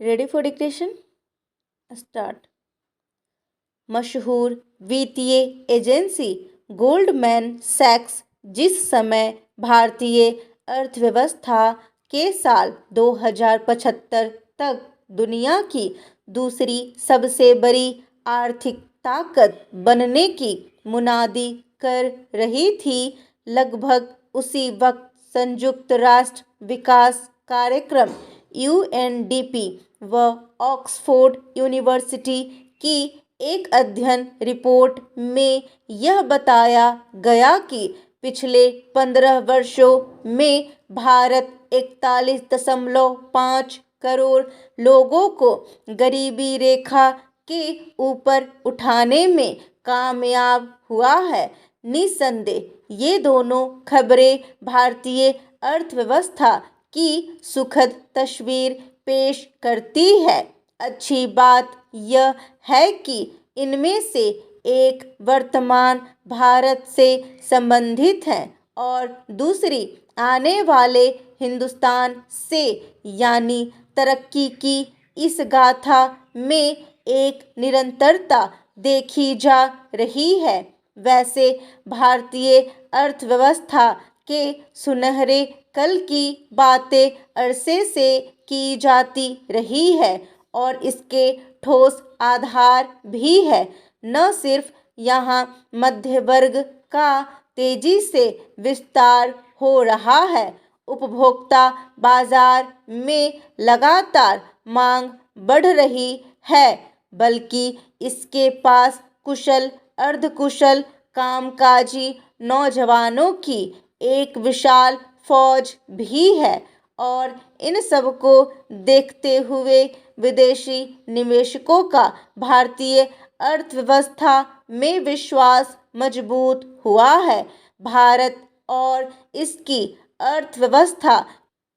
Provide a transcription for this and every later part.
Ready for dictation? Start. मशहूर वित्तीय agency Goldman सैक्स जिस समय भारतीय अर्थव्यवस्था के साल 2075 तक दुनिया की दूसरी सबसे बड़ी आर्थिक ताकत बनने की मुनादी कर रही थी, लगभग उसी वक्त संयुक्त राष्ट्र विकास कार्यक्रम यूएनडीपी व ऑक्सफोर्ड यूनिवर्सिटी की एक अध्ययन रिपोर्ट में यह बताया गया कि पिछले 15 वर्षों में भारत 41.5 करोड़ लोगों को गरीबी रेखा के ऊपर उठाने में कामयाब हुआ है। निस्संदेह ये दोनों खबरें भारतीय अर्थव्यवस्था की सुखद तस्वीर पेश करती है। अच्छी बात यह है कि इनमें से एक वर्तमान भारत से संबंधित है और दूसरी आने वाले हिंदुस्तान से, यानी तरक्की की इस गाथा में एक निरंतरता देखी जा रही है। वैसे भारतीय अर्थव्यवस्था के सुनहरे कल की बातें अरसे से की जाती रही है और इसके ठोस आधार भी है। न सिर्फ यहाँ मध्य वर्ग का तेजी से विस्तार हो रहा है, उपभोक्ता बाजार में लगातार मांग बढ़ रही है, बल्कि इसके पास कुशल अर्धकुशल कामकाजी नौजवानों की एक विशाल फौज भी है और इन सब को देखते हुए विदेशी निवेशकों का भारतीय अर्थव्यवस्था में विश्वास मजबूत हुआ है। भारत और इसकी अर्थव्यवस्था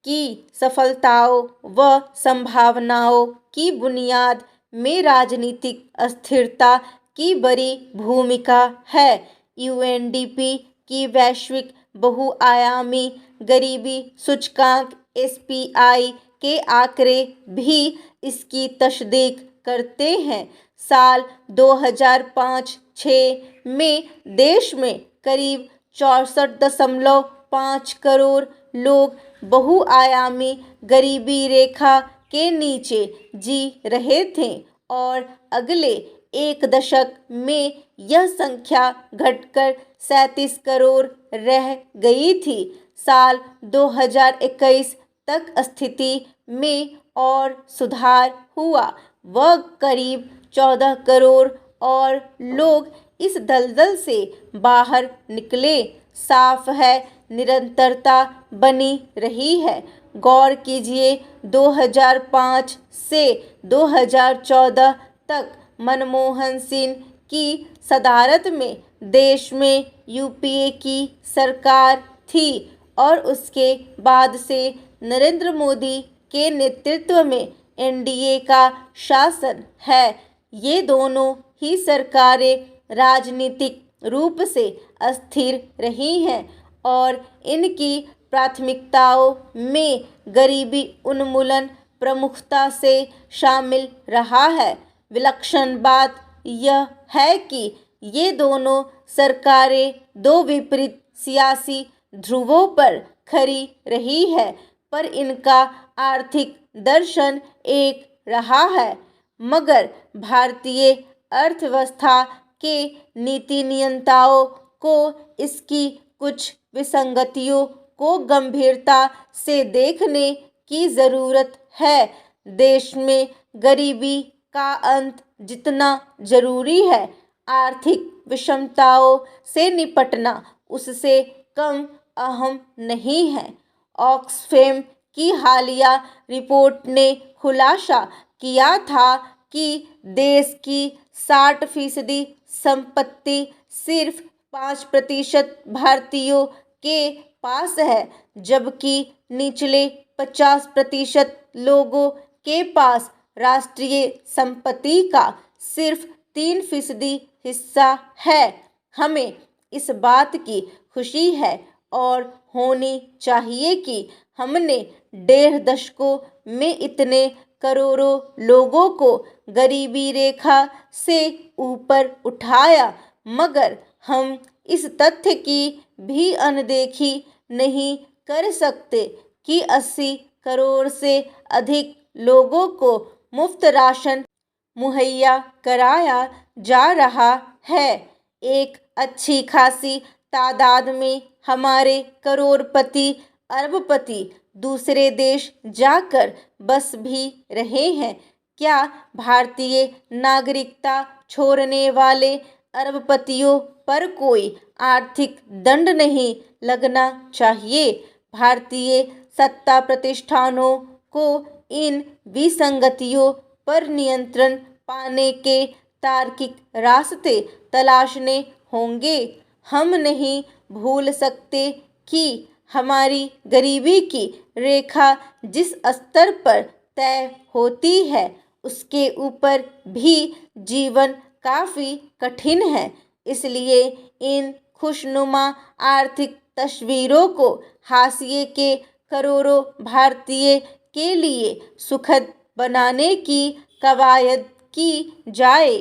की सफलताओं व संभावनाओं की बुनियाद में राजनीतिक अस्थिरता की बड़ी भूमिका है। यूएनडीपी की वैश्विक बहुआयामी गरीबी सूचकांक एसपीआई के आंकड़े भी इसकी तस्दीक करते हैं। साल 2005-06 में देश में करीब 64.5 करोड़ लोग बहुआयामी गरीबी रेखा के नीचे जी रहे थे और अगले एक दशक में यह संख्या घटकर 37 करोड़ रह गई थी। साल 2021 तक स्थिति में और सुधार हुआ व करीब 14 करोड़ और लोग इस दलदल से बाहर निकले। साफ है निरंतरता बनी रही है। गौर कीजिए 2005 से 2014 तक मनमोहन सिंह की सदारत में देश में यूपीए की सरकार थी और उसके बाद से नरेंद्र मोदी के नेतृत्व में एनडीए का शासन है। ये दोनों ही सरकारें राजनीतिक रूप से अस्थिर रही हैं और इनकी प्राथमिकताओं में गरीबी उन्मूलन प्रमुखता से शामिल रहा है। विलक्षण बात यह है कि ये दोनों सरकारें दो विपरीत सियासी ध्रुवों पर खड़ी रही है, पर इनका आर्थिक दर्शन एक रहा है। मगर भारतीय अर्थव्यवस्था के नीति नियंताओं को इसकी कुछ विसंगतियों को गंभीरता से देखने की ज़रूरत है। देश में गरीबी का अंत जितना जरूरी है, आर्थिक विषमताओं से निपटना उससे कम अहम नहीं है। ऑक्सफैम की हालिया रिपोर्ट ने खुलासा किया था कि देश की 60% संपत्ति सिर्फ 5% भारतीयों के पास है, जबकि निचले 50% लोगों के पास राष्ट्रीय संपत्ति का सिर्फ 3% हिस्सा है। हमें इस बात की खुशी है और होनी चाहिए कि हमने 1.5 दशकों में इतने करोड़ों लोगों को गरीबी रेखा से ऊपर उठाया, मगर हम इस तथ्य की भी अनदेखी नहीं कर सकते कि 80 करोड़ से अधिक लोगों को मुफ्त राशन मुहैया कराया जा रहा है। एक अच्छी खासी तादाद में हमारे करोड़पति, अरबपति दूसरे देश जाकर बस भी रहे हैं। क्या भारतीय नागरिकता छोड़ने वाले अरबपतियों पर कोई आर्थिक दंड नहीं लगना चाहिए? भारतीय सत्ता प्रतिष्ठानों को इन विसंगतियों पर नियंत्रण पाने के तार्किक रास्ते तलाशने होंगे। हम नहीं भूल सकते कि हमारी गरीबी की रेखा जिस स्तर पर तय होती है, उसके ऊपर भी जीवन काफ़ी कठिन है। इसलिए इन खुशनुमा आर्थिक तस्वीरों को हाशिए के करोड़ों भारतीय के लिए सुखद बनाने की कवायद की जाए।